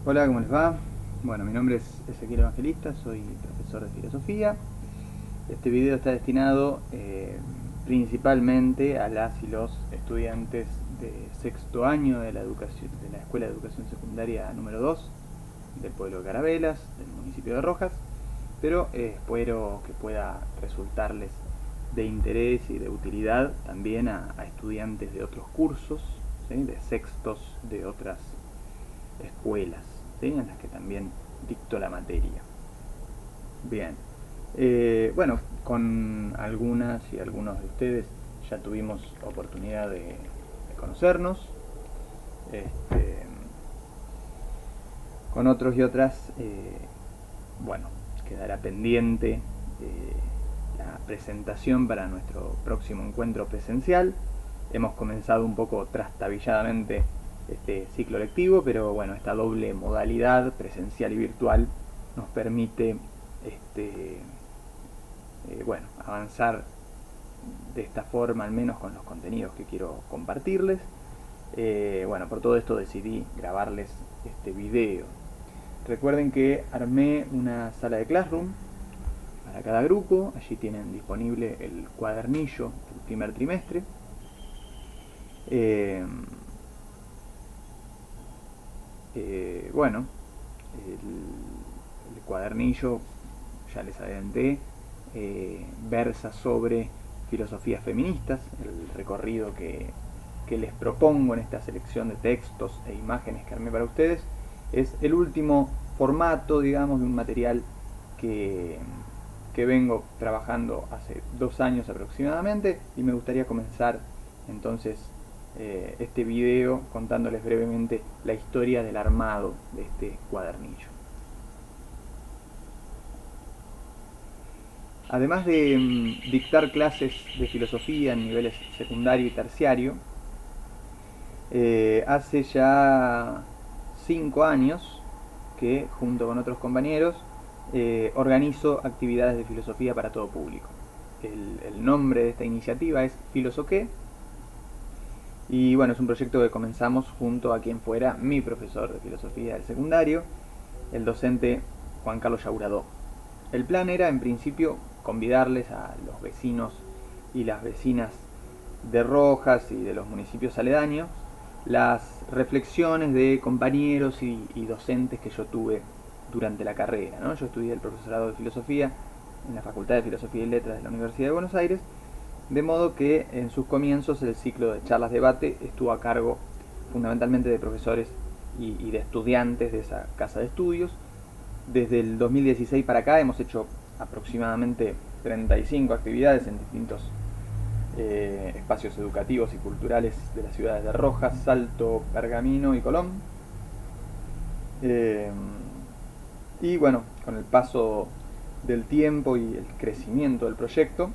Hola, ¿cómo les va? Bueno, mi nombre es Ezequiel Evangelista, soy profesor de filosofía. Este video está destinado principalmente a las y los estudiantes de sexto año de la Escuela de Educación Secundaria número 2 del pueblo de Carabelas, del municipio de Rojas, pero espero que pueda resultarles de interés y de utilidad también a estudiantes de otros cursos, ¿sí? De sextos de otras escuelas, ¿sí? En las que también dicto la materia. Bien, bueno, con algunas y algunos de ustedes ya tuvimos oportunidad de conocernos. Este, con otros y otras, bueno, quedará pendiente la presentación para nuestro próximo encuentro presencial. Hemos comenzado un poco trastabilladamente este ciclo lectivo, pero bueno, esta doble modalidad, presencial y virtual, nos permite bueno, avanzar de esta forma, al menos con los contenidos que quiero compartirles. Bueno, por todo esto decidí grabarles este video. Recuerden que armé una sala de Classroom para cada grupo. Allí tienen disponible el cuadernillo del primer trimestre. Bueno, el cuadernillo, ya les adelanté, versa sobre filosofías feministas. El recorrido que les propongo en esta selección de textos e imágenes que armé para ustedes es el último formato, digamos, de un material que vengo trabajando hace 2 años aproximadamente, y me gustaría comenzar entonces este video contándoles brevemente la historia del armado de este cuadernillo. Además de dictar clases de filosofía en niveles secundario y terciario, hace ya 5 años que, junto con otros compañeros, organizo actividades de filosofía para todo público. El nombre de esta iniciativa es Filosoqué, y bueno, es un proyecto que comenzamos junto a quien fuera mi profesor de filosofía del secundario, el docente Juan Carlos Yauradó. El plan era, en principio, convidarles a los vecinos y las vecinas de Rojas y de los municipios aledaños las reflexiones de compañeros y docentes que yo tuve durante la carrera, ¿no? Yo estudié el profesorado de filosofía en la Facultad de Filosofía y Letras de la Universidad de Buenos Aires, de modo que en sus comienzos el ciclo de charlas-debate estuvo a cargo fundamentalmente de profesores y de estudiantes de esa casa de estudios. Desde el 2016 para acá hemos hecho aproximadamente 35 actividades en distintos espacios educativos y culturales de las ciudades de Rojas, Salto, Pergamino y Colón. Y bueno, con el paso del tiempo y el crecimiento del proyecto,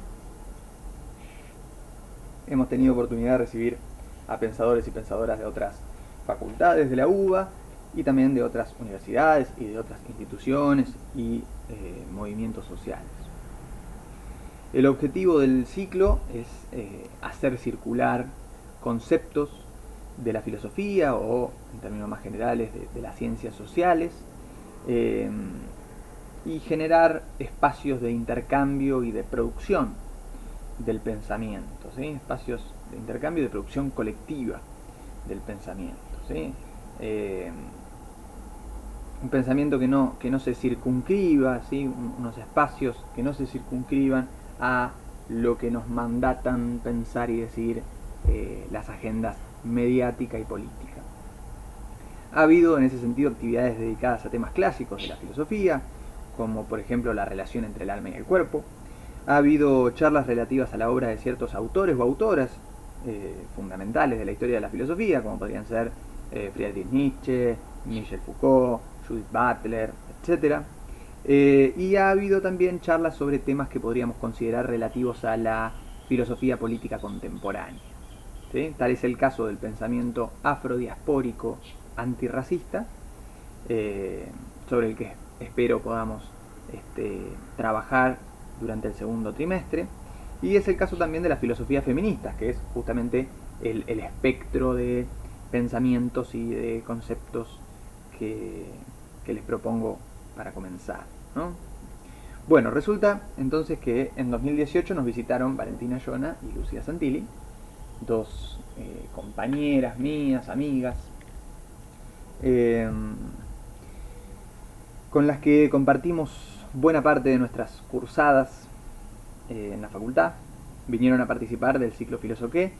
hemos tenido oportunidad de recibir a pensadores y pensadoras de otras facultades de la UBA y también de otras universidades y de otras instituciones y movimientos sociales. El objetivo del ciclo es hacer circular conceptos de la filosofía o, en términos más generales, de las ciencias sociales, y generar espacios de intercambio y de producción del pensamiento, ¿sí? Espacios de intercambio y de producción colectiva del pensamiento, ¿sí? Un pensamiento que no se circunscriba, ¿sí? Unos espacios que no se circunscriban a lo que nos mandatan pensar y decir las agendas mediática y política. Ha habido en ese sentido actividades dedicadas a temas clásicos de la filosofía, como por ejemplo la relación entre el alma y el cuerpo. Ha habido charlas relativas a la obra de ciertos autores o autoras fundamentales de la historia de la filosofía, como podrían ser Friedrich Nietzsche, Michel Foucault, Judith Butler, etc. Y ha habido también charlas sobre temas que podríamos considerar relativos a la filosofía política contemporánea, ¿sí? Tal es el caso del pensamiento afrodiaspórico antirracista, sobre el que espero podamos trabajar durante el segundo trimestre. Y es el caso también de la filosofía feminista, que es justamente el espectro de pensamientos y de conceptos que les propongo para comenzar, ¿no? Bueno, resulta entonces que en 2018 nos visitaron Valentina Yona y Lucía Santilli, dos compañeras mías, amigas, con las que compartimos buena parte de nuestras cursadas en la facultad. Vinieron a participar del ciclo Filosoqué.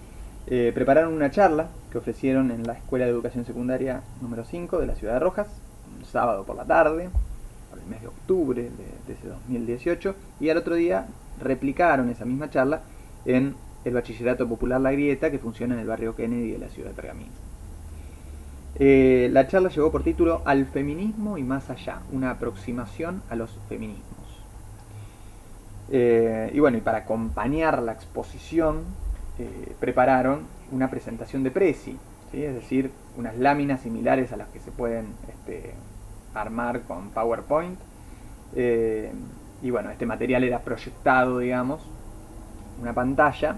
Prepararon una charla que ofrecieron en la Escuela de Educación Secundaria número 5 de la ciudad de Rojas, un sábado por la tarde, por el mes de octubre de ese 2018, y al otro día replicaron esa misma charla en el Bachillerato Popular La Grieta, que funciona en el barrio Kennedy de la ciudad de Pergamino. La charla llevó por título Al feminismo y más allá, una aproximación a los feminismos. Y bueno, y para acompañar la exposición prepararon una presentación de Prezi, ¿sí? Es decir, unas láminas similares a las que se pueden armar con PowerPoint. Y bueno, este material era proyectado, digamos, una pantalla,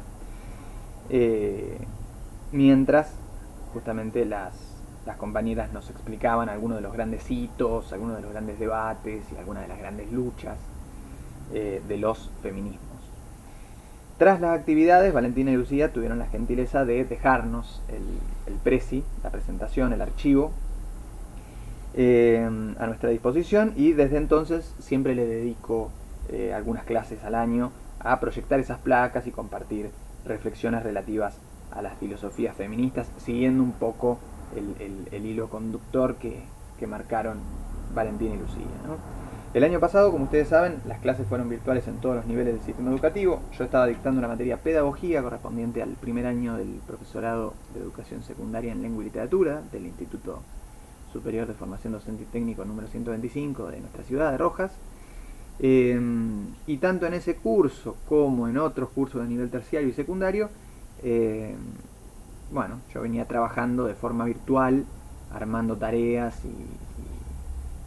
mientras justamente las compañeras nos explicaban algunos de los grandes hitos, algunos de los grandes debates y algunas de las grandes luchas de los feminismos. Tras las actividades, Valentina y Lucía tuvieron la gentileza de dejarnos el Prezi, la presentación, el archivo, a nuestra disposición, y desde entonces siempre le dedico algunas clases al año a proyectar esas placas y compartir reflexiones relativas a las filosofías feministas, siguiendo un poco el hilo conductor que marcaron Valentina y Lucía, ¿no? El año pasado, como ustedes saben, las clases fueron virtuales en todos los niveles del sistema educativo. Yo estaba dictando una materia pedagogía correspondiente al primer año del profesorado de educación secundaria en lengua y literatura del Instituto Superior de Formación Docente y Técnico número 125 de nuestra ciudad de Rojas. Y tanto en ese curso como en otros cursos de nivel terciario y secundario, bueno, yo venía trabajando de forma virtual, armando tareas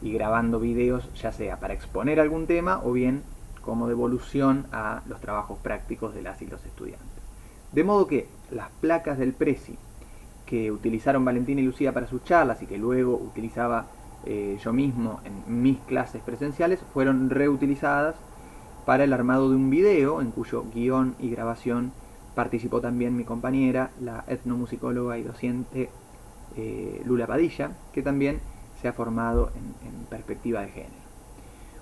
y grabando videos, ya sea para exponer algún tema o bien como devolución a los trabajos prácticos de las y los estudiantes. De modo que las placas del Prezi que utilizaron Valentina y Lucía para sus charlas y que luego utilizaba yo mismo en mis clases presenciales fueron reutilizadas para el armado de un video en cuyo guión y grabación participó también mi compañera, la etnomusicóloga y docente Lula Padilla, que también se ha formado en perspectiva de género.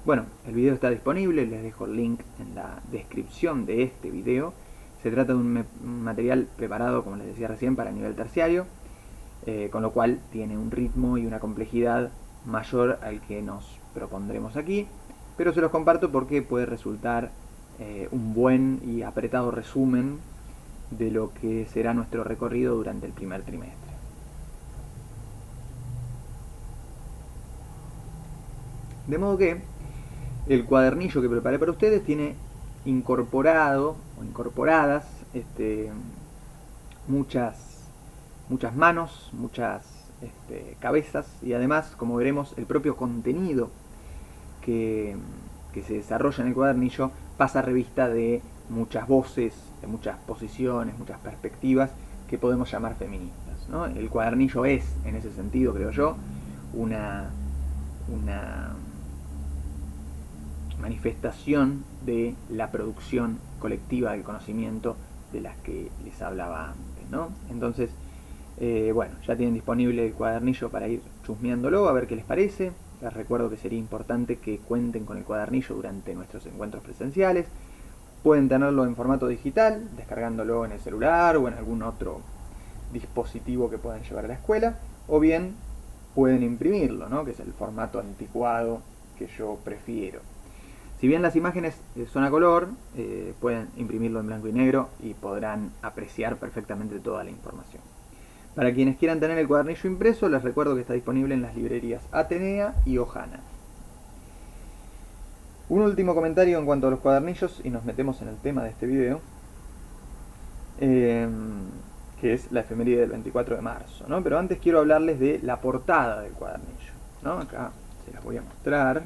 Bueno, el video está disponible, les dejo el link en la descripción de este video. Se trata de un material preparado, como les decía recién, para nivel terciario, con lo cual tiene un ritmo y una complejidad mayor al que nos propondremos aquí, pero se los comparto porque puede resultar un buen y apretado resumen de lo que será nuestro recorrido durante el primer trimestre. De modo que el cuadernillo que preparé para ustedes tiene incorporado o incorporadas muchas manos, muchas cabezas, y además, como veremos, el propio contenido que se desarrolla en el cuadernillo pasa revista de muchas voces, de muchas posiciones, muchas perspectivas que podemos llamar feministas, ¿no? El cuadernillo es, en ese sentido, creo yo, una manifestación de la producción colectiva del conocimiento de las que les hablaba antes, ¿no? Entonces, bueno, ya tienen disponible el cuadernillo para ir chusmeándolo, a ver qué les parece. Les recuerdo que sería importante que cuenten con el cuadernillo durante nuestros encuentros presenciales. Pueden tenerlo en formato digital, descargándolo en el celular o en algún otro dispositivo que puedan llevar a la escuela, o bien pueden imprimirlo, ¿no? Que es el formato anticuado que yo prefiero. Si bien las imágenes son a color, pueden imprimirlo en blanco y negro y podrán apreciar perfectamente toda la información. Para quienes quieran tener el cuadernillo impreso, les recuerdo que está disponible en las librerías Atenea y Ojana. Un último comentario en cuanto a los cuadernillos y nos metemos en el tema de este video, que es la efeméride del 24 de marzo, ¿no? Pero antes quiero hablarles de la portada del cuadernillo, ¿no? Acá se las voy a mostrar,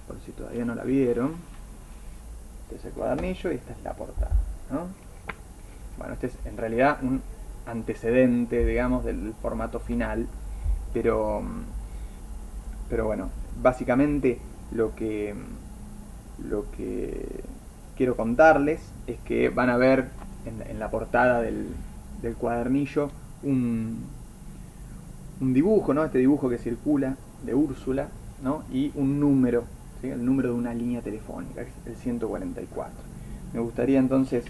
por si todavía no la vieron. Este es el cuadernillo y esta es la portada, ¿no? Bueno, este es en realidad un antecedente, digamos, del formato final, pero pero bueno, básicamente lo que quiero contarles es que van a ver en la portada del cuadernillo un dibujo, ¿no? Este dibujo que circula de Úrsula, ¿no? Y un número, ¿sí? El número de una línea telefónica, el 144. Me gustaría entonces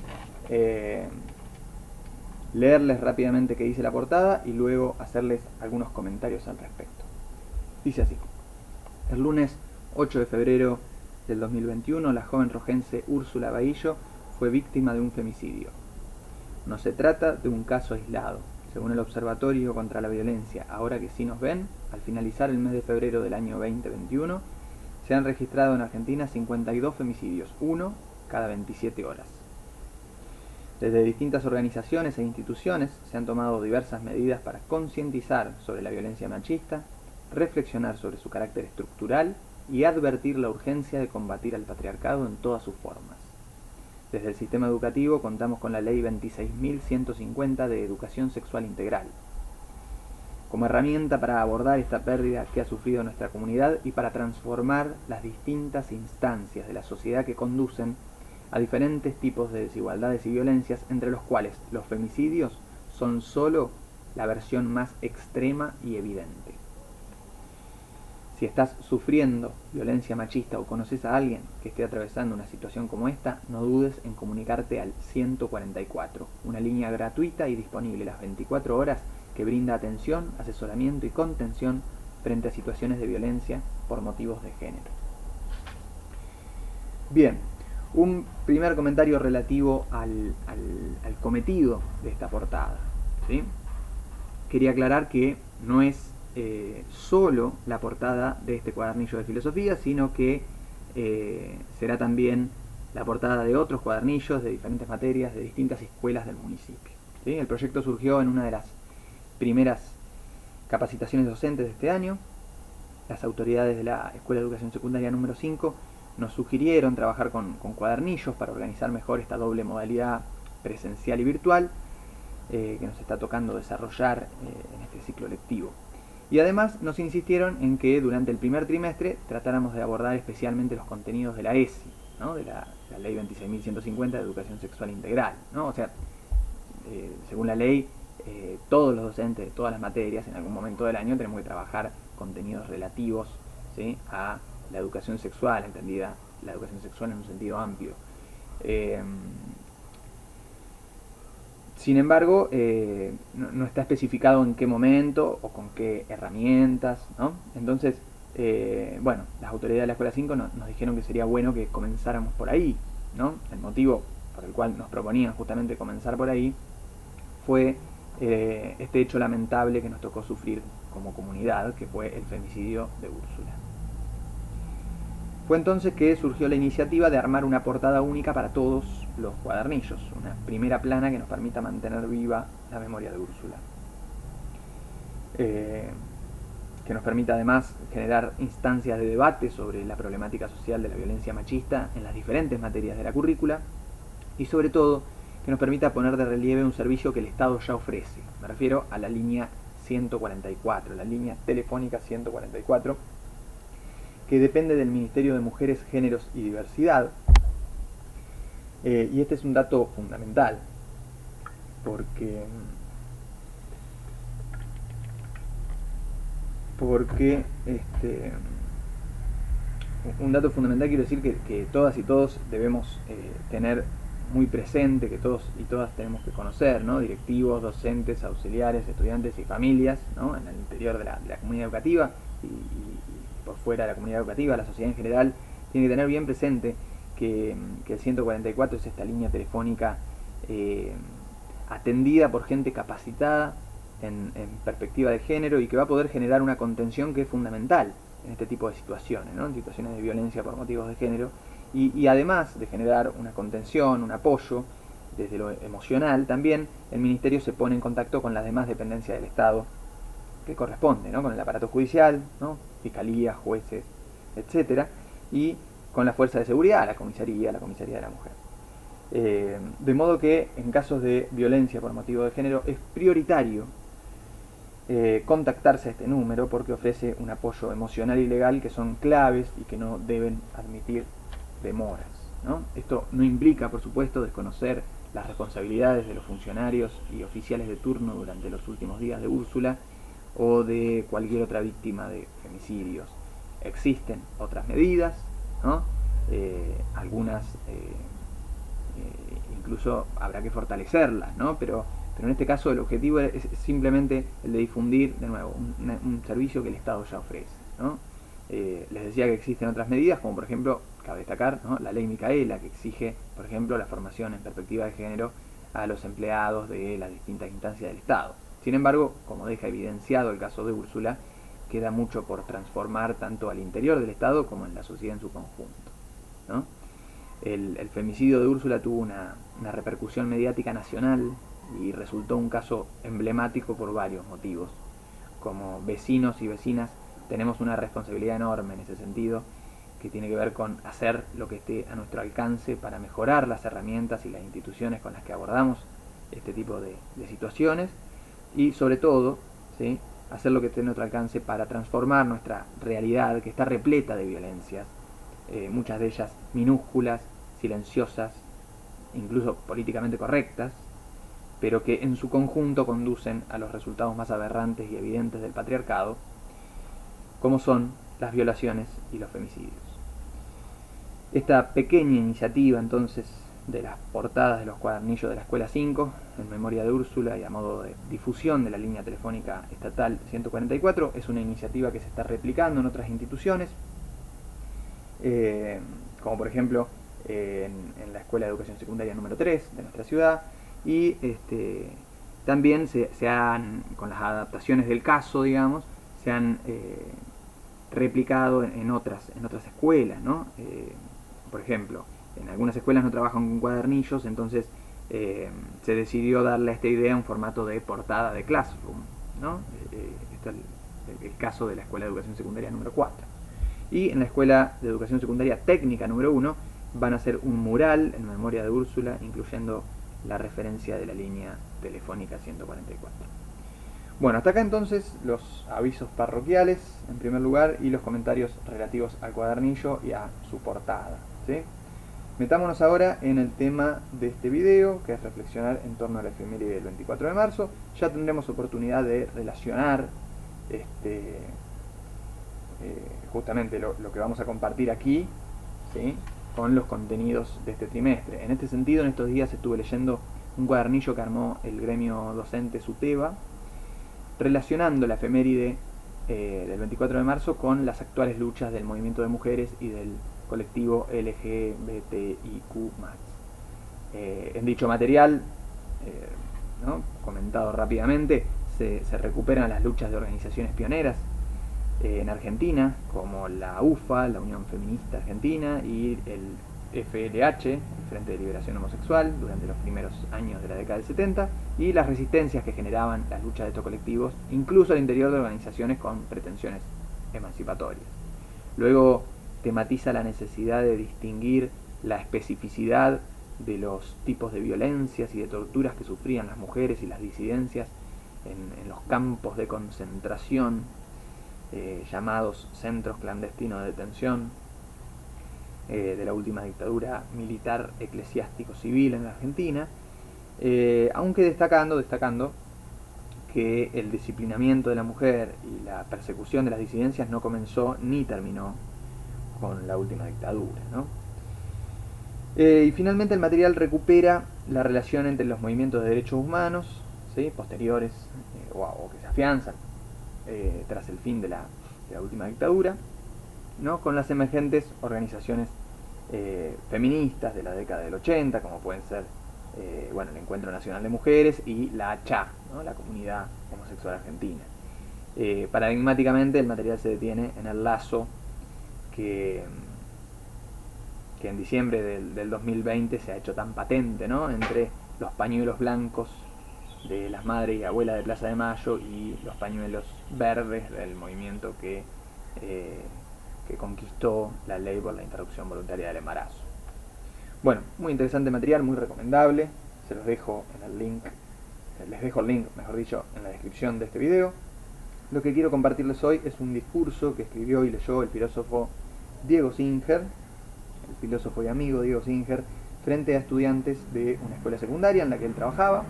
leerles rápidamente qué dice la portada y luego hacerles algunos comentarios al respecto. Dice así: el lunes 8 de febrero del 2021, la joven rojense Úrsula Bahillo fue víctima de un femicidio. No se trata de un caso aislado. Según el Observatorio contra la Violencia, ahora que sí nos ven, al finalizar el mes de febrero del año 2021, se han registrado en Argentina 52 femicidios, uno cada 27 horas. Desde distintas organizaciones e instituciones se han tomado diversas medidas para concientizar sobre la violencia machista, reflexionar sobre su carácter estructural y advertir la urgencia de combatir al patriarcado en todas sus formas. Desde el sistema educativo contamos con la Ley 26.150 de Educación Sexual Integral, como herramienta para abordar esta pérdida que ha sufrido nuestra comunidad y para transformar las distintas instancias de la sociedad que conducen a diferentes tipos de desigualdades y violencias, entre los cuales los femicidios son solo la versión más extrema y evidente. Si estás sufriendo violencia machista o conoces a alguien que esté atravesando una situación como esta, no dudes en comunicarte al 144, una línea gratuita y disponible las 24 horas que brinda atención, asesoramiento y contención frente a situaciones de violencia por motivos de género. Bien, un primer comentario relativo al cometido de esta portada, ¿sí? Quería aclarar que no es solo la portada de este cuadernillo de filosofía, sino que será también la portada de otros cuadernillos de diferentes materias de distintas escuelas del municipio, ¿sí? El proyecto surgió en una de las primeras capacitaciones docentes de este año. Las autoridades de la Escuela de Educación Secundaria número 5 nos sugirieron trabajar con cuadernillos para organizar mejor esta doble modalidad presencial y virtual que nos está tocando desarrollar en este ciclo lectivo. Y además nos insistieron en que durante el primer trimestre tratáramos de abordar especialmente los contenidos de la ESI, ¿no? De la Ley 26.150 de Educación Sexual Integral, ¿no? O sea, según la ley, todos los docentes de todas las materias en algún momento del año tenemos que trabajar contenidos relativos, ¿sí?, a la educación sexual, entendida la educación sexual en un sentido amplio. Sin embargo, no está especificado en qué momento o con qué herramientas, ¿no? Entonces, bueno, las autoridades de la Escuela 5 nos dijeron que sería bueno que comenzáramos por ahí, ¿no? El motivo por el cual nos proponían justamente comenzar por ahí fue este hecho lamentable que nos tocó sufrir como comunidad, que fue el femicidio de Úrsula. Fue entonces que surgió la iniciativa de armar una portada única para todos los cuadernillos, una primera plana que nos permita mantener viva la memoria de Úrsula. Que nos permita además generar instancias de debate sobre la problemática social de la violencia machista en las diferentes materias de la currícula y sobre todo que nos permita poner de relieve un servicio que el Estado ya ofrece. Me refiero a la línea 144, la línea telefónica 144, que depende del Ministerio de Mujeres, Géneros y Diversidad. Y este es un dato fundamental, porque un dato fundamental, quiero decir que todas y todos debemos tener muy presente, que todos y todas tenemos que conocer, ¿no? Directivos, docentes, auxiliares, estudiantes y familias, ¿no? En el interior de la comunidad educativa y por fuera de la comunidad educativa, la sociedad en general, tiene que tener bien presente que el 144 es esta línea telefónica atendida por gente capacitada en perspectiva de género y que va a poder generar una contención que es fundamental en este tipo de situaciones, ¿no? En situaciones de violencia por motivos de género, y además de generar una contención, un apoyo desde lo emocional, también el Ministerio se pone en contacto con las demás dependencias del Estado que corresponde, ¿no? Con el aparato judicial, ¿no? Fiscalía, jueces, etcétera, y con la fuerza de seguridad, la comisaría de la mujer. De modo que en casos de violencia por motivo de género es prioritario contactarse a este número porque ofrece un apoyo emocional y legal que son claves y que no deben admitir demoras, ¿no? Esto no implica, por supuesto, desconocer las responsabilidades de los funcionarios y oficiales de turno durante los últimos días de Úrsula o de cualquier otra víctima de femicidios. Existen otras medidas, ¿no? Algunas incluso habrá que fortalecerlas, ¿no? Pero en este caso el objetivo es simplemente el de difundir de nuevo un servicio que el Estado ya ofrece, ¿no? Les decía que existen otras medidas, como por ejemplo, cabe destacar, ¿no?, la ley Micaela, que exige, por ejemplo, la formación en perspectiva de género a los empleados de las distintas instancias del Estado. Sin embargo, como deja evidenciado el caso de Úrsula, queda mucho por transformar tanto al interior del Estado como en la sociedad en su conjunto, ¿no? El femicidio de Úrsula tuvo una repercusión mediática nacional y resultó un caso emblemático por varios motivos. Como vecinos y vecinas tenemos una responsabilidad enorme en ese sentido, que tiene que ver con hacer lo que esté a nuestro alcance para mejorar las herramientas y las instituciones con las que abordamos este tipo de situaciones y sobre todo, ¿sí?, hacer lo que esté a nuestro alcance para transformar nuestra realidad, que está repleta de violencias, muchas de ellas minúsculas, silenciosas, incluso políticamente correctas, pero que en su conjunto conducen a los resultados más aberrantes y evidentes del patriarcado, como son las violaciones y los femicidios. Esta pequeña iniciativa, entonces, de las portadas de los cuadernillos de la Escuela 5, en memoria de Úrsula y a modo de difusión de la línea telefónica estatal 144, es una iniciativa que se está replicando en otras instituciones, como por ejemplo en la Escuela de Educación Secundaria número 3 de nuestra ciudad, y también se han, con las adaptaciones del caso, digamos, se han replicado en otras escuelas, ¿no? Por ejemplo, en algunas escuelas no trabajan con cuadernillos, entonces se decidió darle a esta idea un formato de portada de Classroom, ¿no? Este es el caso de la Escuela de Educación Secundaria número 4. Y en la Escuela de Educación Secundaria Técnica número 1 van a hacer un mural en memoria de Úrsula, incluyendo la referencia de la línea telefónica 144. Bueno, hasta acá entonces los avisos parroquiales, en primer lugar, y los comentarios relativos al cuadernillo y a su portada, ¿sí? Metámonos ahora en el tema de este video, que es reflexionar en torno a la efeméride del 24 de marzo. Ya tendremos oportunidad de relacionar justamente lo que vamos a compartir aquí, ¿sí?, con los contenidos de este trimestre. En este sentido, en estos días estuve leyendo un cuadernillo que armó el gremio docente SUTEBA, relacionando la efeméride del 24 de marzo con las actuales luchas del movimiento de mujeres y del colectivo LGBTIQ+. En dicho material, ¿no?, comentado rápidamente, se recuperan las luchas de organizaciones pioneras en Argentina, como la UFA, la Unión Feminista Argentina, y el FLH, el Frente de Liberación Homosexual, durante los primeros años de la década del 70, y las resistencias que generaban las luchas de estos colectivos, incluso al interior de organizaciones con pretensiones emancipatorias. Luego tematiza la necesidad de distinguir la especificidad de los tipos de violencias y de torturas que sufrían las mujeres y las disidencias en los campos de concentración, llamados centros clandestinos de detención, de la última dictadura militar eclesiástico-civil en la Argentina, aunque destacando que el disciplinamiento de la mujer y la persecución de las disidencias no comenzó ni terminó con la última dictadura, ¿no? Y finalmente el material recupera la relación entre los movimientos de derechos humanos, ¿sí?, posteriores o que se afianzan tras el fin de la última dictadura, ¿no?, con las emergentes organizaciones feministas de la década del 80, como pueden ser el Encuentro Nacional de Mujeres y la CHA, ¿no?, la Comunidad Homosexual Argentina. Paradigmáticamente el material se detiene en el lazo que en diciembre del 2020 se ha hecho tan patente, ¿no?, entre los pañuelos blancos de las madres y abuelas de Plaza de Mayo y los pañuelos verdes del movimiento que conquistó la ley por la interrupción voluntaria del embarazo. Bueno, muy interesante material, muy recomendable. Se los dejo en el link, les dejo el link, mejor dicho, en la descripción de este video. lo que quiero compartirles hoy es un discurso que escribió y leyó el filósofo Diego Singer, el filósofo y amigo Diego Singer, frente a estudiantes de una escuela secundaria en la que él trabajaba.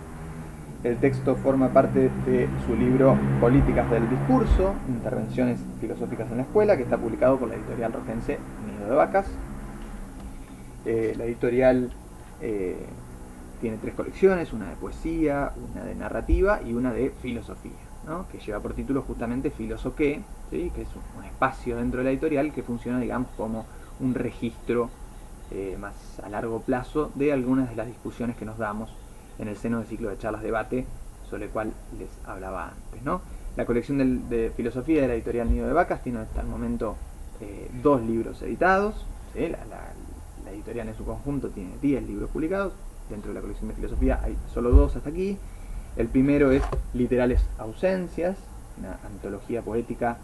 El texto forma parte de su libro Políticas del Discurso, Intervenciones Filosóficas en la Escuela, que está publicado por la editorial rojense Nido de Vacas. La editorial tiene 3 colecciones, una de poesía, una de narrativa y una de filosofía, ¿no? Que lleva por título justamente Filosoqué, ¿sí? Que es un espacio dentro de la editorial que funciona, digamos, como un registro más a largo plazo de algunas de las discusiones que nos damos en el seno del ciclo de charlas debate sobre el cual les hablaba antes, ¿no? La colección de filosofía de la editorial Nido de Vacas tiene hasta el momento 2 libros editados, ¿sí? La editorial en su conjunto tiene 10 libros publicados. Dentro de la colección de filosofía hay solo 2 hasta aquí. El primero es Literales Ausencias, una antología poética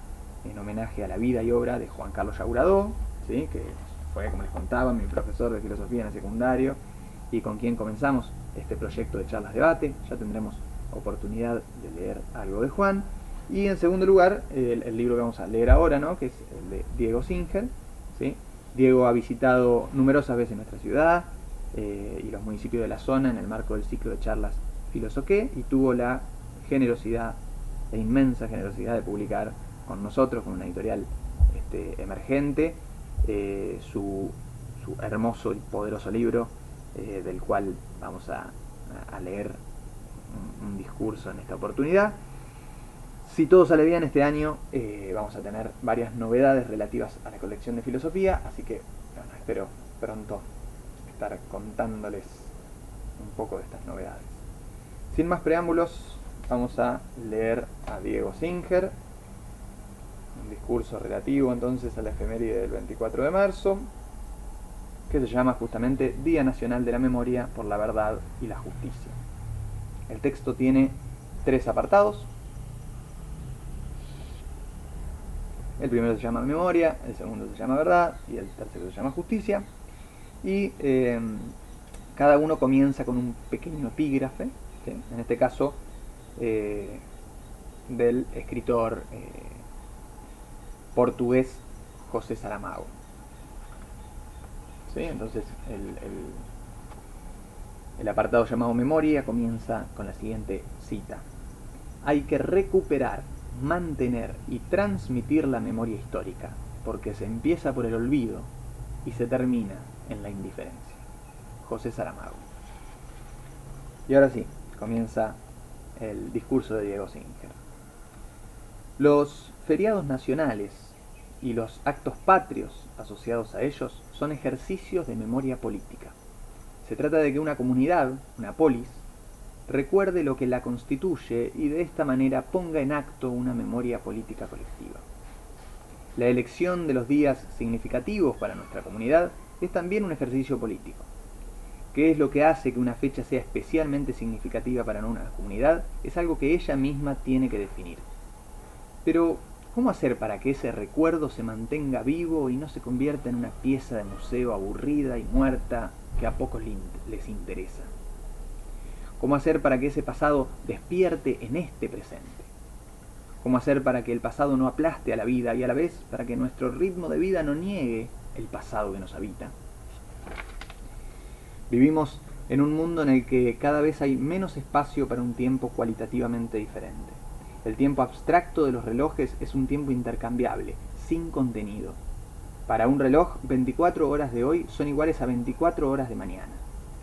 en homenaje a la vida y obra de Juan Carlos Yauradó, ¿sí? Que fue, como les contaba, mi profesor de filosofía en el secundario y con quien comenzamos este proyecto de charlas debate. Ya tendremos oportunidad de leer algo de Juan. Y en segundo lugar, el libro que vamos a leer ahora, ¿no? Que es el de Diego Singer, ¿sí? Diego ha visitado numerosas veces nuestra ciudad y los municipios de la zona en el marco del ciclo de charlas Filosoqué, y tuvo la generosidad, la inmensa generosidad de publicar con nosotros, con una editorial emergente, su hermoso y poderoso libro, del cual vamos a leer un discurso en esta oportunidad. Si todo sale bien este año, vamos a tener varias novedades relativas a la colección de filosofía, así que bueno, espero pronto estar contándoles un poco de estas novedades. Sin más preámbulos, vamos a leer a Diego Singer, un discurso relativo entonces a la efeméride del 24 de marzo, que se llama justamente Día Nacional de la Memoria por la Verdad y la Justicia. El texto tiene 3 apartados. El primero se llama Memoria, el segundo se llama Verdad y el tercero se llama Justicia. Y cada uno comienza con un pequeño epígrafe, ¿sí? En este caso del escritor portugués José Saramago. ¿Sí? Entonces el apartado llamado Memoria comienza con la siguiente cita: hay que recuperar, mantener y transmitir la memoria histórica, porque se empieza por el olvido y se termina en la indiferencia. José Saramago. Y ahora sí, comienza el discurso de Diego Singer. Los feriados nacionales y los actos patrios asociados a ellos son ejercicios de memoria política. Se trata de que una comunidad, una polis, recuerde lo que la constituye y de esta manera ponga en acto una memoria política colectiva. La elección de los días significativos para nuestra comunidad es también un ejercicio político. ¿Qué es lo que hace que una fecha sea especialmente significativa para una comunidad? Es algo que ella misma tiene que definir. Pero, ¿cómo hacer para que ese recuerdo se mantenga vivo y no se convierta en una pieza de museo aburrida y muerta que a pocos les interesa? ¿Cómo hacer para que ese pasado despierte en este presente? ¿Cómo hacer para que el pasado no aplaste a la vida y a la vez para que nuestro ritmo de vida no niegue el pasado que nos habita? Vivimos en un mundo en el que cada vez hay menos espacio para un tiempo cualitativamente diferente. El tiempo abstracto de los relojes es un tiempo intercambiable, sin contenido. Para un reloj, 24 horas de hoy son iguales a 24 horas de mañana.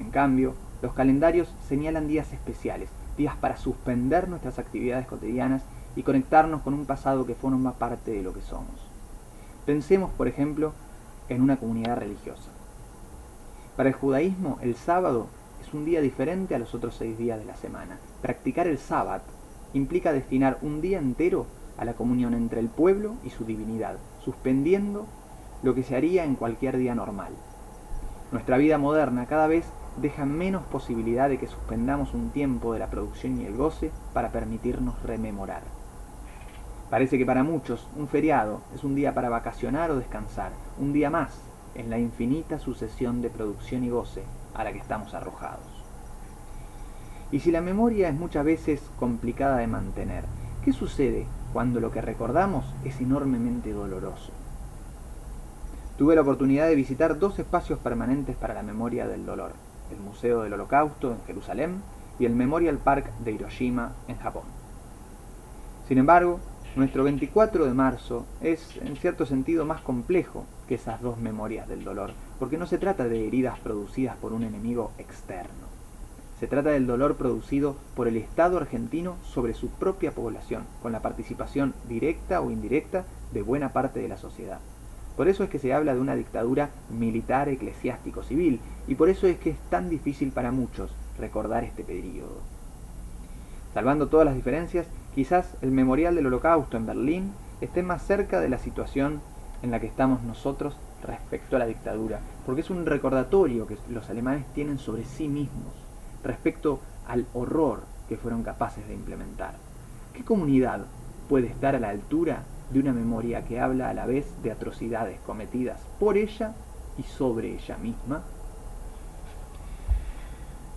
En cambio, los calendarios señalan días especiales, días para suspender nuestras actividades cotidianas y conectarnos con un pasado que forma parte de lo que somos. Pensemos, por ejemplo, en una comunidad religiosa. Para el judaísmo, el sábado es un día diferente a los otros 6 días de la semana. Practicar el sábat implica destinar un día entero a la comunión entre el pueblo y su divinidad, suspendiendo lo que se haría en cualquier día normal. Nuestra vida moderna cada vez deja menos posibilidad de que suspendamos un tiempo de la producción y el goce para permitirnos rememorar. Parece que para muchos un feriado es un día para vacacionar o descansar, un día más en la infinita sucesión de producción y goce a la que estamos arrojados. Y si la memoria es muchas veces complicada de mantener, ¿qué sucede cuando lo que recordamos es enormemente doloroso. Tuve la oportunidad de visitar 2 espacios permanentes para la memoria del dolor, el Museo del Holocausto en Jerusalén y el Memorial Park de Hiroshima en Japón. Sin embargo, nuestro 24 de marzo es en cierto sentido más complejo que esas 2 memorias del dolor, porque no se trata de heridas producidas por un enemigo externo. Se trata del dolor producido por el Estado argentino sobre su propia población, con la participación directa o indirecta de buena parte de la sociedad. Por eso es que se habla de una dictadura militar eclesiástico-civil, y por eso es que es tan difícil para muchos recordar este periodo. Salvando todas las diferencias, quizás el Memorial del Holocausto en Berlín esté más cerca de la situación en la que estamos nosotros respecto a la dictadura, porque es un recordatorio que los alemanes tienen sobre sí mismos, respecto al horror que fueron capaces de implementar. ¿Qué comunidad puede estar a la altura de una memoria que habla a la vez de atrocidades cometidas por ella y sobre ella misma?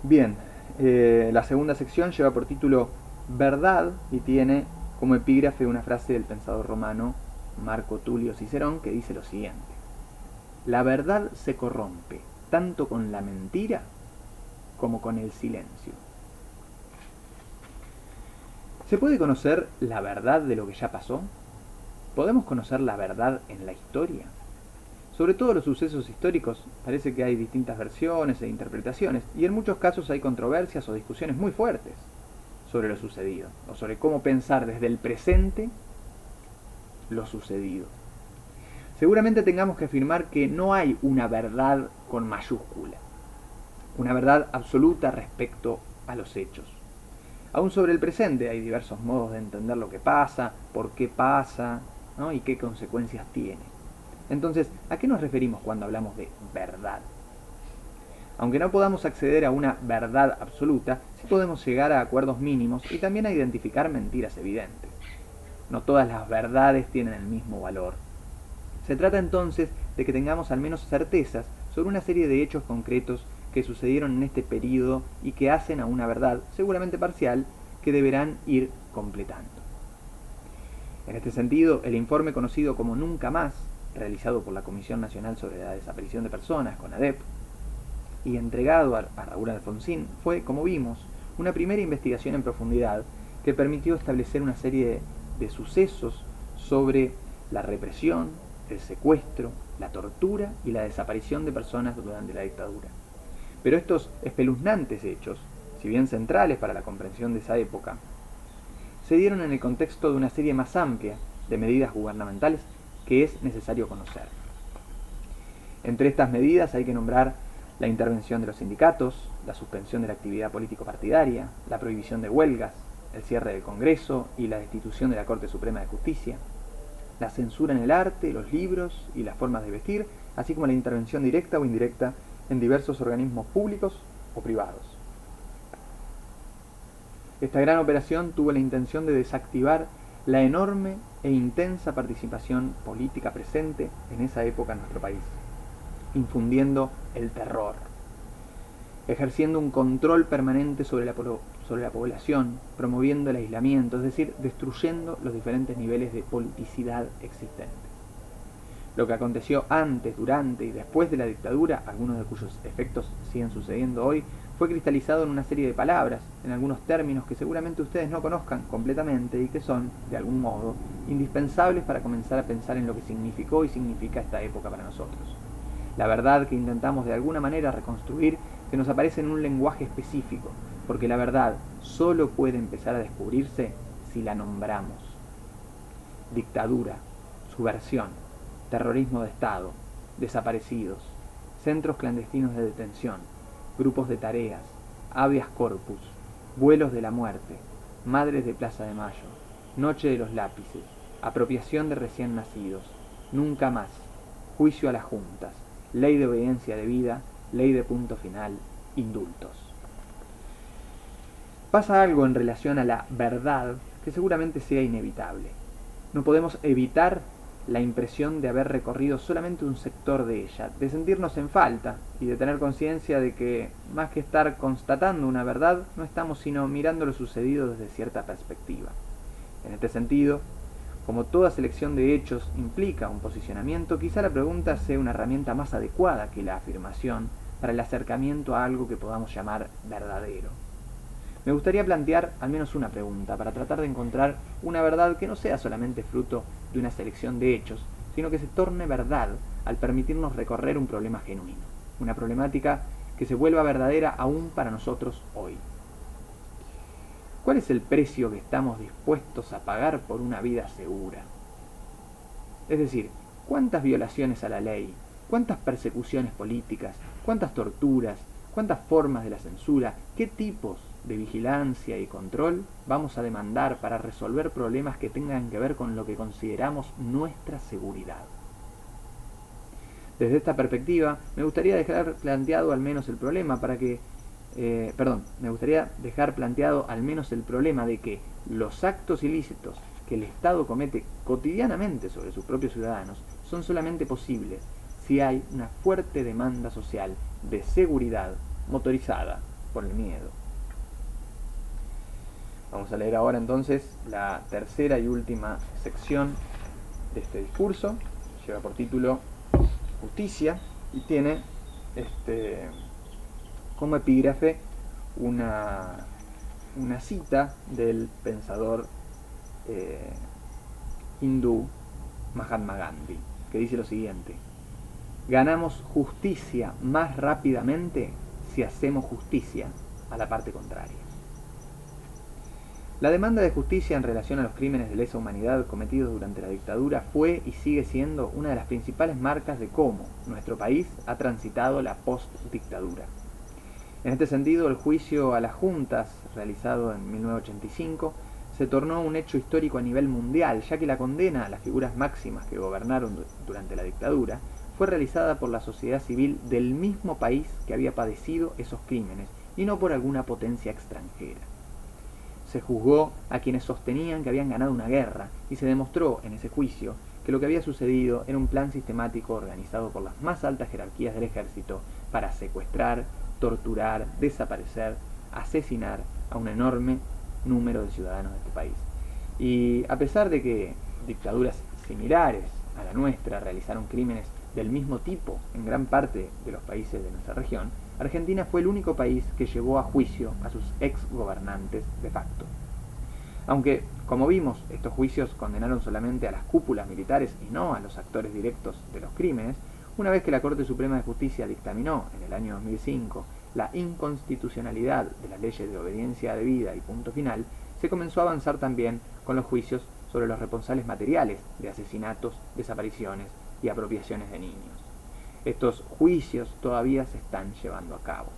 Bien, la segunda sección lleva por título Verdad y tiene como epígrafe una frase del pensador romano Marco Tulio Cicerón que dice lo siguiente: la verdad se corrompe tanto con la mentira como con el silencio. ¿Se puede conocer la verdad de lo que ya pasó? ¿Podemos conocer la verdad en la historia? Sobre todo los sucesos históricos parece que hay distintas versiones e interpretaciones, y en muchos casos hay controversias o discusiones muy fuertes sobre lo sucedido, o sobre cómo pensar desde el presente lo sucedido. Seguramente tengamos que afirmar que no hay una verdad con mayúscula, una verdad absoluta respecto a los hechos. Aún sobre el presente hay diversos modos de entender lo que pasa, por qué pasa, ¿no? Y qué consecuencias tiene. Entonces, ¿a qué nos referimos cuando hablamos de verdad? Aunque no podamos acceder a una verdad absoluta, sí podemos llegar a acuerdos mínimos y también a identificar mentiras evidentes. No todas las verdades tienen el mismo valor. Se trata entonces de que tengamos al menos certezas sobre una serie de hechos concretos que sucedieron en este período y que hacen a una verdad, seguramente parcial, que deberán ir completando. En este sentido, el informe conocido como Nunca Más, realizado por la Comisión Nacional sobre la Desaparición de Personas, CONADEP, y entregado a Raúl Alfonsín, fue, como vimos, una primera investigación en profundidad que permitió establecer una serie de sucesos sobre la represión, el secuestro, la tortura y la desaparición de personas durante la dictadura. Pero estos espeluznantes hechos, si bien centrales para la comprensión de esa época, se dieron en el contexto de una serie más amplia de medidas gubernamentales que es necesario conocer. Entre estas medidas hay que nombrar la intervención de los sindicatos, la suspensión de la actividad político-partidaria, la prohibición de huelgas, el cierre del Congreso y la destitución de la Corte Suprema de Justicia, la censura en el arte, los libros y las formas de vestir, así como la intervención directa o indirecta en diversos organismos públicos o privados. Esta gran operación tuvo la intención de desactivar la enorme e intensa participación política presente en esa época en nuestro país, infundiendo el terror, ejerciendo un control permanente sobre la población, promoviendo el aislamiento, es decir, destruyendo los diferentes niveles de politicidad existentes. Lo que aconteció antes, durante y después de la dictadura, algunos de cuyos efectos siguen sucediendo hoy, fue cristalizado en una serie de palabras, en algunos términos que seguramente ustedes no conozcan completamente y que son, de algún modo, indispensables para comenzar a pensar en lo que significó y significa esta época para nosotros. La verdad que intentamos de alguna manera reconstruir se nos aparece en un lenguaje específico, porque la verdad solo puede empezar a descubrirse si la nombramos. Dictadura, subversión, terrorismo de Estado, desaparecidos, centros clandestinos de detención, grupos de tareas, habeas corpus, vuelos de la muerte, madres de Plaza de Mayo, noche de los lápices, apropiación de recién nacidos, nunca más, juicio a las juntas, ley de obediencia debida, ley de punto final, indultos. Pasa algo en relación a la verdad que seguramente sea inevitable. No podemos evitar la impresión de haber recorrido solamente un sector de ella, de sentirnos en falta y de tener conciencia de que, más que estar constatando una verdad, no estamos sino mirando lo sucedido desde cierta perspectiva. En este sentido, Como toda selección de hechos implica un posicionamiento, quizá la pregunta sea una herramienta más adecuada que la afirmación para el acercamiento a algo que podamos llamar verdadero. Me gustaría plantear al menos una pregunta para tratar de encontrar una verdad que no sea solamente fruto de una selección de hechos, sino que se torne verdad al permitirnos recorrer un problema genuino, una problemática que se vuelva verdadera aún para nosotros hoy. ¿Cuál es el precio que estamos dispuestos a pagar por una vida segura? Es decir, ¿cuántas violaciones a la ley, cuántas persecuciones políticas, cuántas torturas, cuántas formas de la censura, qué tipos de vigilancia y control vamos a demandar para resolver problemas que tengan que ver con lo que consideramos nuestra seguridad? Desde esta perspectiva, me gustaría dejar planteado al menos el problema de que los actos ilícitos que el Estado comete cotidianamente sobre sus propios ciudadanos son solamente posibles si hay una fuerte demanda social de seguridad motorizada por el miedo. Vamos a leer ahora entonces la tercera y última sección de este discurso. Lleva por título Justicia y tiene como epígrafe una cita del pensador hindú Mahatma Gandhi, que dice lo siguiente: ganamos justicia más rápidamente si hacemos justicia a la parte contraria. La demanda de justicia en relación a los crímenes de lesa humanidad cometidos durante la dictadura fue y sigue siendo una de las principales marcas de cómo nuestro país ha transitado la post-dictadura. En este sentido, el juicio a las juntas, realizado en 1985, se tornó un hecho histórico a nivel mundial, ya que la condena a las figuras máximas que gobernaron durante la dictadura fue realizada por la sociedad civil del mismo país que había padecido esos crímenes, y no por alguna potencia extranjera. Se juzgó a quienes sostenían que habían ganado una guerra, y se demostró en ese juicio que lo que había sucedido era un plan sistemático organizado por las más altas jerarquías del ejército para secuestrar, torturar, desaparecer, asesinar a un enorme número de ciudadanos de este país. Y a pesar de que dictaduras similares a la nuestra realizaron crímenes del mismo tipo en gran parte de los países de nuestra región, Argentina fue el único país que llevó a juicio a sus ex gobernantes de facto. Aunque, como vimos, estos juicios condenaron solamente a las cúpulas militares y no a los actores directos de los crímenes, una vez que la Corte Suprema de Justicia dictaminó en el año 2005 la inconstitucionalidad de las leyes de obediencia debida y punto final, se comenzó a avanzar también con los juicios sobre los responsables materiales de asesinatos, desapariciones y apropiaciones de niños. Estos juicios todavía se están llevando a cabo.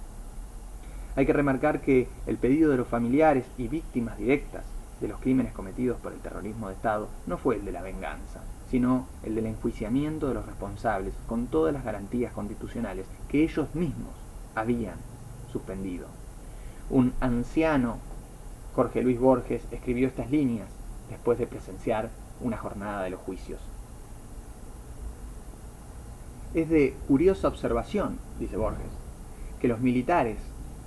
Hay que remarcar que el pedido de los familiares y víctimas directas de los crímenes cometidos por el terrorismo de Estado no fue el de la venganza, sino el del enjuiciamiento de los responsables con todas las garantías constitucionales que ellos mismos habían suspendido. Un anciano, Jorge Luis Borges, escribió estas líneas después de presenciar una jornada de los juicios. Es de curiosa observación, dice Borges, que los militares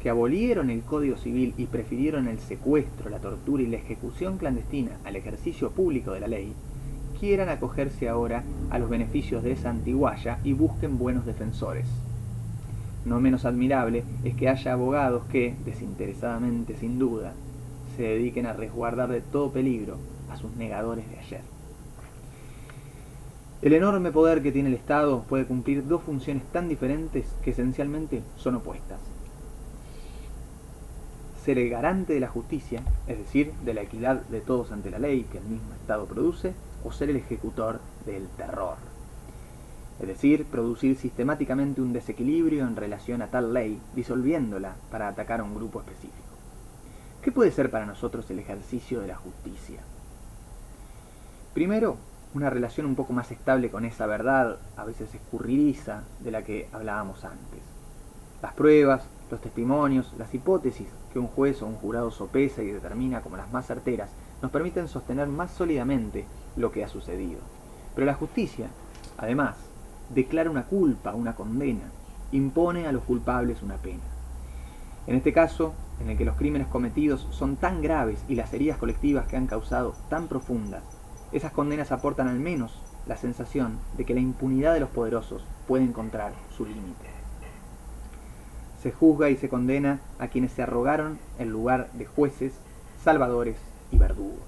que abolieron el Código Civil y prefirieron el secuestro, la tortura y la ejecución clandestina al ejercicio público de la ley, quieran acogerse ahora a los beneficios de esa antigualla y busquen buenos defensores. No menos admirable es que haya abogados que, desinteresadamente sin duda, se dediquen a resguardar de todo peligro a sus negadores de ayer. El enorme poder que tiene el Estado puede cumplir dos funciones tan diferentes que esencialmente son opuestas: ser el garante de la justicia, es decir, de la equidad de todos ante la ley que el mismo Estado produce, o ser el ejecutor del terror, es decir, producir sistemáticamente un desequilibrio en relación a tal ley, disolviéndola para atacar a un grupo específico. ¿Qué puede ser para nosotros el ejercicio de la justicia? Primero, una relación un poco más estable con esa verdad, a veces escurridiza, de la que hablábamos antes. Las pruebas, los testimonios, las hipótesis que un juez o un jurado sopesa y determina como las más certeras, nos permiten sostener más sólidamente lo que ha sucedido. Pero la justicia, además, declara una culpa, una condena, impone a los culpables una pena. En este caso, en el que los crímenes cometidos son tan graves y las heridas colectivas que han causado tan profundas, Esas condenas aportan al menos la sensación de que la impunidad de los poderosos puede encontrar su límite. Se juzga y se condena a quienes se arrogaron el lugar de jueces, salvadores y verdugos.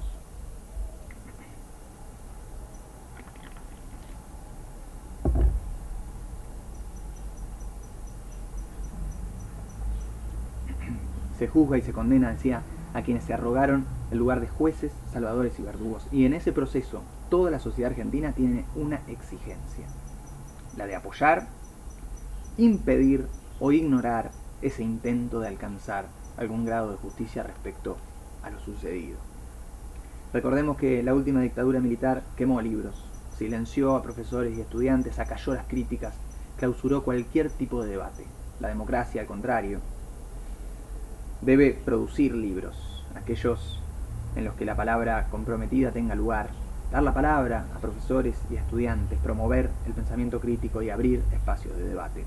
Se juzga y se condena, decía, a quienes se arrogaron el lugar de jueces, salvadores y verdugos. Y en ese proceso, toda la sociedad argentina tiene una exigencia: la de apoyar, impedir o ignorar ese intento de alcanzar algún grado de justicia respecto a lo sucedido. Recordemos que la última dictadura militar quemó libros, silenció a profesores y estudiantes, acalló las críticas, clausuró cualquier tipo de debate. La democracia, al contrario, debe producir libros, aquellos en los que la palabra comprometida tenga lugar, dar la palabra a profesores y a estudiantes, promover el pensamiento crítico y abrir espacios de debate.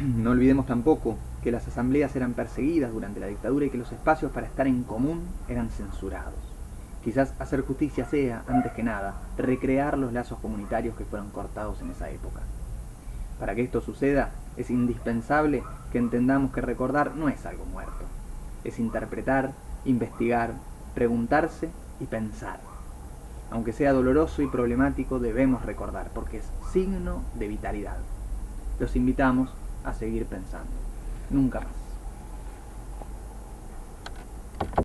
No olvidemos tampoco que las asambleas eran perseguidas durante la dictadura y que los espacios para estar en común eran censurados. Quizás hacer justicia sea, antes que nada, recrear los lazos comunitarios que fueron cortados en esa época. Para que esto suceda, es indispensable que entendamos que recordar no es algo muerto. Es interpretar, investigar, preguntarse y pensar. Aunque sea doloroso y problemático, debemos recordar, porque es signo de vitalidad. Los invitamos a seguir pensando. Nunca más.